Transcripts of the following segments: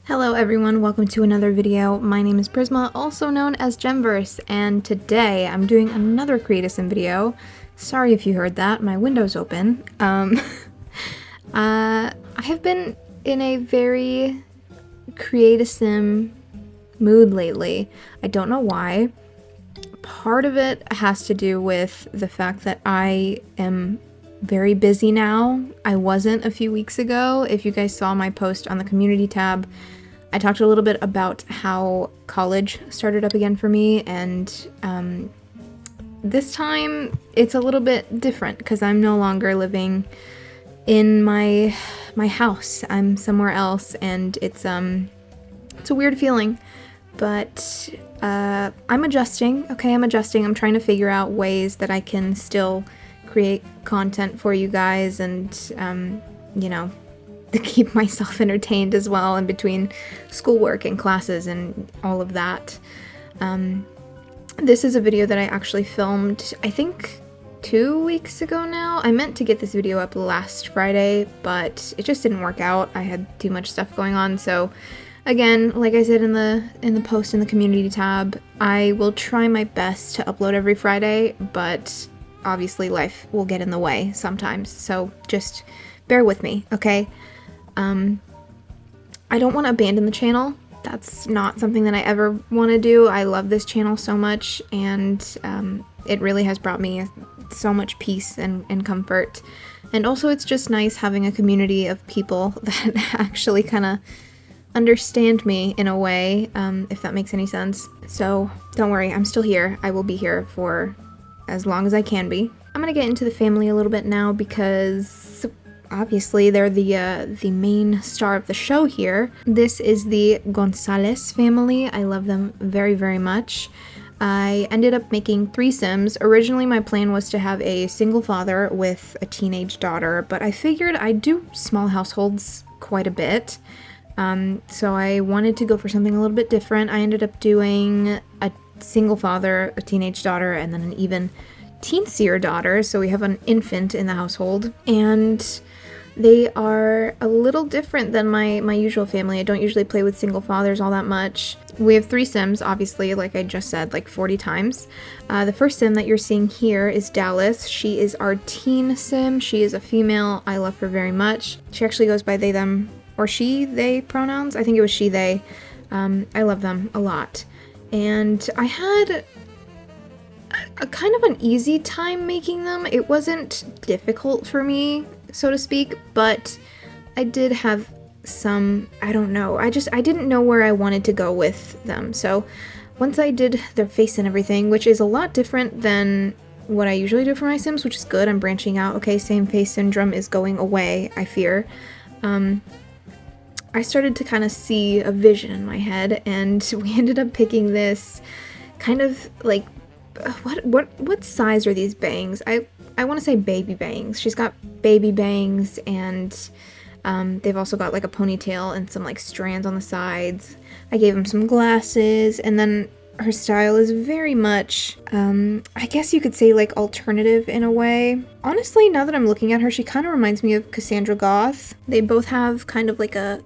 Hello everyone, welcome to another video. My name is Prisma, also known as Gemverse, and today I'm doing another Create-a-Sim video. Sorry if you heard that, my window's open. I have been in a very Create-a-Sim mood lately. I don't know why. Part of it has to do with the fact that I am very busy now. I wasn't a few weeks ago. If you guys saw my post on the community tab, I talked a little bit about how college started up again for me, and this time it's a little bit different because I'm no longer living in my house. I'm somewhere else, and it's a weird feeling, but I'm adjusting. Okay, I'm adjusting. I'm trying to figure out ways that I can still create content for you guys and, you know, to keep myself entertained as well in between schoolwork and classes and all of that. This is a video that I actually filmed, I think, 2 weeks ago now. I meant to get this video up last Friday, but it just didn't work out. I had too much stuff going on, so again, like I said in the post in the community tab, I will try my best to upload every Friday, but obviously life will get in the way sometimes, so just bear with me, okay? I don't want to abandon the channel. That's not something that I ever want to do. I love this channel so much, and it really has brought me so much peace and comfort. And also it's just nice having a community of people that actually kind of understand me in a way, if that makes any sense. So don't worry, I'm still here. I will be here for as long as I can be. I'm gonna get into the family a little bit now because obviously they're the main star of the show here. This is the Gonzalez family. I love them very, very much. I ended up making 3 Sims. Originally my plan was to have a single father with a teenage daughter, but I figured I'd do small households quite a bit. So I wanted to go for something a little bit different. I ended up doing a single father, a teenage daughter, and then an even teensier daughter, so we have an infant in the household, and they are a little different than my usual family. I don't usually play with single fathers all that much. We have 3 Sims, obviously, like I just said, like 40 times. The first Sim that you're seeing here is Dallas. She is our teen Sim. She is a female. I love her very much. She actually goes by they, them, or she, they pronouns. I think it was she, they. I love them a lot. And I had a kind of an easy time making them. It wasn't difficult for me, so to speak, but I did have some, I don't know, I didn't know where I wanted to go with them. So once I did their face and everything, which is a lot different than what I usually do for my Sims, which is good, I'm branching out. Okay, same face syndrome is going away, I fear. I started to kind of see a vision in my head, and we ended up picking this kind of like, what size are these bangs? I want to say baby bangs. She's got baby bangs, and they've also got like a ponytail and some like strands on the sides. I gave them some glasses, and then her style is very much, I guess you could say like alternative in a way. Honestly, now that I'm looking at her, she kind of reminds me of Cassandra Goth. They both have kind of like a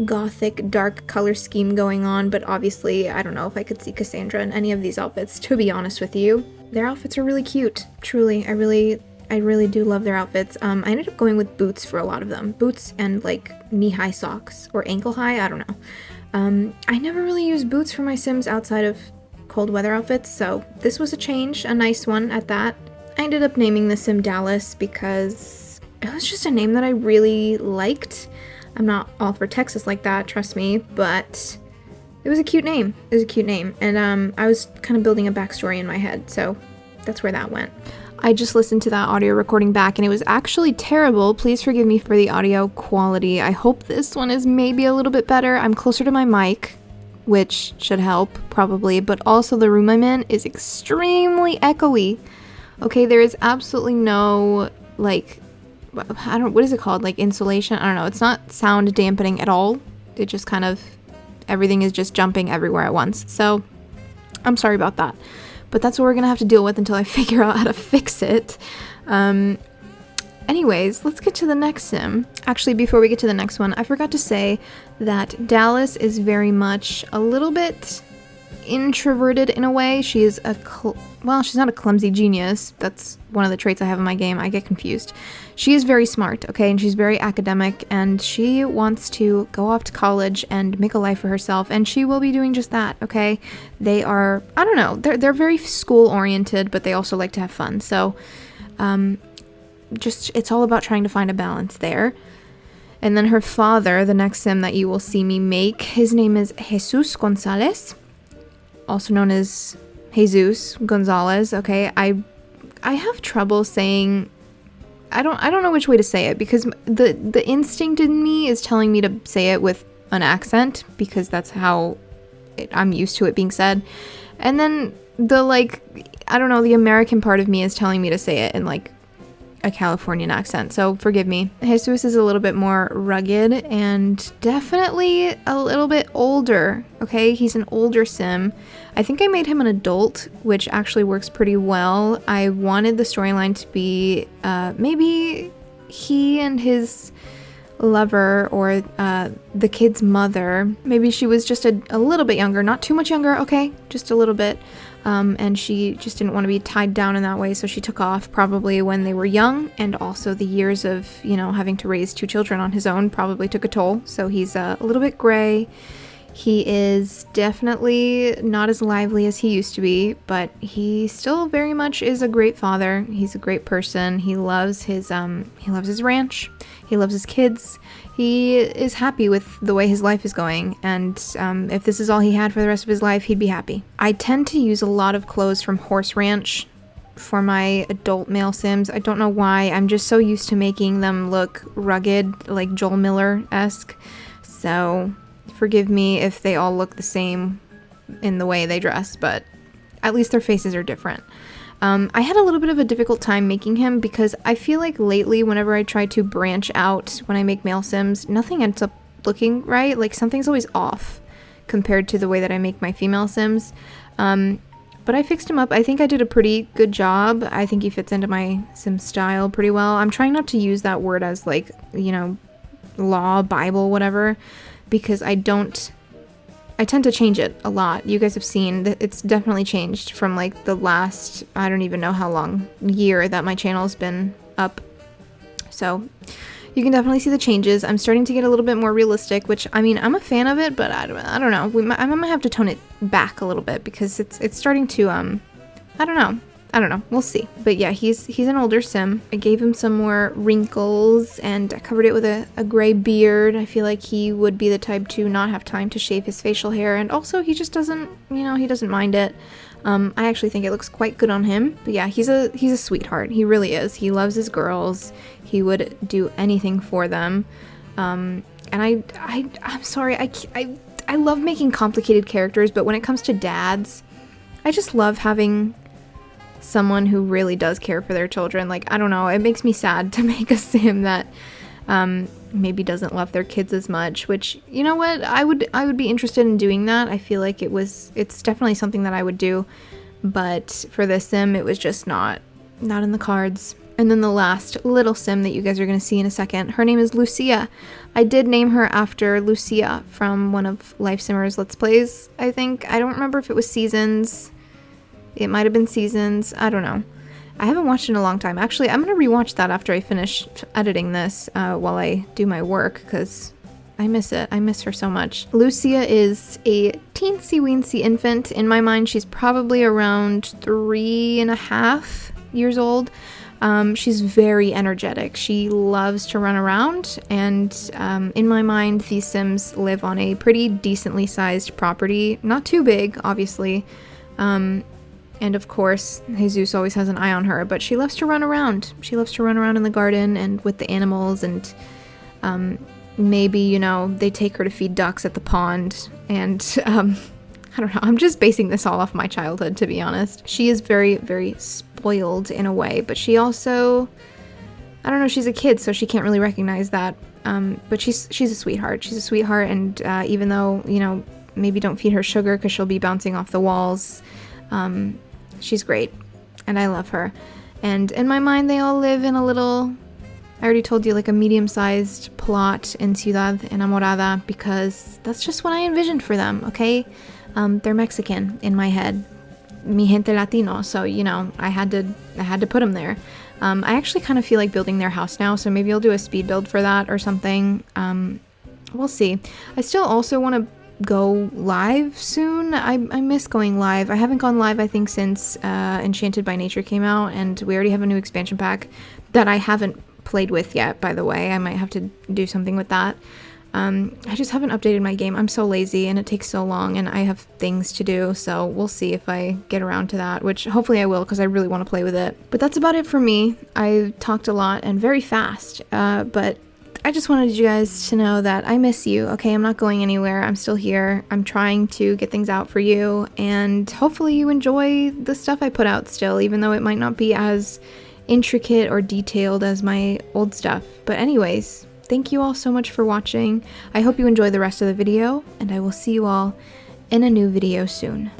gothic dark color scheme going on, but obviously I don't know if I could see Cassandra in any of these outfits, to be honest with you. Their outfits are really cute, truly. I really do love their outfits. I ended up going with boots for a lot of them. Boots and like knee-high socks or ankle-high, I don't know. I never really use boots for my Sims outside of cold weather outfits, so this was a change, a nice one at that. I ended up naming the Sim Dallas because it was just a name that I really liked. I'm not all for Texas like that, trust me, but it was a cute name. It was a cute name, and I was kind of building a backstory in my head, so that's where that went. I just listened to that audio recording back, and it was actually terrible. Please forgive me for the audio quality. I hope this one is maybe a little bit better. I'm closer to my mic, which should help, probably, but also the room I'm in is extremely echoey. Okay, there is absolutely no, like, what is it called? Like insulation? I don't know. It's not sound dampening at all. It just kind of, everything is just jumping everywhere at once. So I'm sorry about that. But that's what we're going to have to deal with until I figure out how to fix it. Anyways, let's get to the next sim. Actually, before we get to the next one, I forgot to say that Dallas is very much a little bit introverted in a way. She is well, she's not a clumsy genius. That's one of the traits I have in my game. I get confused. She is very smart, okay, and she's very academic, and she wants to go off to college and make a life for herself, and she will be doing just that, okay? They are, I don't know, they're very school oriented, but they also like to have fun. So, just it's all about trying to find a balance there. And then her father, the next sim that you will see me make, his name is Jesus Gonzalez, also known as Jesus Gonzalez. Okay, I have trouble saying, I don't know which way to say it, because the instinct in me is telling me to say it with an accent, because that's how I'm used to it being said. And then the, like, I don't know, the American part of me is telling me to say it in like a Californian accent, so forgive me. Jesus is a little bit more rugged and definitely a little bit older, okay? He's an older sim. I think I made him an adult, which actually works pretty well. I wanted the storyline to be maybe he and his lover, or the kid's mother. Maybe she was just a little bit younger, not too much younger, okay? Just a little bit. And she just didn't want to be tied down in that way, so she took off probably when they were young, and also the years of, you know, having to raise 2 children on his own probably took a toll, so he's a little bit gray. He is definitely not as lively as he used to be, but he still very much is a great father. He's a great person. He loves his ranch. He loves his kids. He is happy with the way his life is going, and if this is all he had for the rest of his life, he'd be happy. I tend to use a lot of clothes from Horse Ranch for my adult male sims. I don't know why. I'm just so used to making them look rugged, like Joel Miller-esque. So forgive me if they all look the same in the way they dress, but at least their faces are different. I had a little bit of a difficult time making him, because I feel like lately whenever I try to branch out when I make male sims, nothing ends up looking right. Like, something's always off compared to the way that I make my female sims. But I fixed him up. I think I did a pretty good job. I think he fits into my sim style pretty well. I'm trying not to use that word as, like, you know, law, Bible, whatever, because I tend to change it a lot. You guys have seen that it's definitely changed from like the last, I don't even know how long, year that my channel's been up. So you can definitely see the changes. I'm starting to get a little bit more realistic, which, I mean, I'm a fan of it, but I don't know. I might have to tone it back a little bit, because it's starting to, I don't know. We'll see. But yeah, he's an older sim. I gave him some more wrinkles, and I covered it with a gray beard. I feel like he would be the type to not have time to shave his facial hair, and also he just doesn't, you know, he doesn't mind it. I actually think it looks quite good on him. But yeah, he's a sweetheart. He really is. He loves his girls. He would do anything for them. And I'm sorry, I love making complicated characters, but when it comes to dads, I just love having someone who really does care for their children. Like, I don't know, it makes me sad to make a sim that maybe doesn't love their kids as much, which, you know what, I would be interested in doing that. I feel like it's definitely something that I would do, but for this sim it was just not in the cards. And then the last little sim that you guys are going to see in a second, her name is Lucia. I did name her after Lucia from one of Life Simmer's Let's Plays, I think. I don't remember if it was Seasons. It might have been Seasons. I don't know. I haven't watched it in a long time. Actually, I'm going to rewatch that after I finish editing this while I do my work, because I miss it. I miss her so much. Lucia is a teensy-weensy infant. In my mind, she's probably around 3.5 years old. She's very energetic. She loves to run around, and in my mind, these Sims live on a pretty decently sized property. Not too big, obviously. And of course, Jesus always has an eye on her, but she loves to run around. She loves to run around in the garden and with the animals, and maybe, you know, they take her to feed ducks at the pond, and I don't know, I'm just basing this all off my childhood, to be honest. She is very, very spoiled in a way, but she also, I don't know, she's a kid, so she can't really recognize that, but she's a sweetheart. She's a sweetheart, and even though, you know, maybe don't feed her sugar because she'll be bouncing off the walls, she's great, and I love her. And in my mind, they all live in a little I already told you, like a medium-sized plot in Ciudad Enamorada because that's just what I envisioned for them, okay? They're Mexican in my head. Mi gente Latino, so, you know, I had to put them there. I actually kind of feel like building their house now, so maybe I'll do a speed build for that or something. We'll see. I still also want to go live soon. I miss going live. I haven't gone live, I think, since Enchanted by Nature came out, and we already have a new expansion pack that I haven't played with yet, by the way. I might have to do something with that. I just haven't updated my game. I'm so lazy and it takes so long and I have things to do, so we'll see if I get around to that, which hopefully I will because I really want to play with it. But that's about it for me. I talked a lot and very fast, but I just wanted you guys to know that I miss you, okay? I'm not going anywhere. I'm still here. I'm trying to get things out for you, and hopefully you enjoy the stuff I put out still, even though it might not be as intricate or detailed as my old stuff. But anyways, thank you all so much for watching. I hope you enjoy the rest of the video, and I will see you all in a new video soon.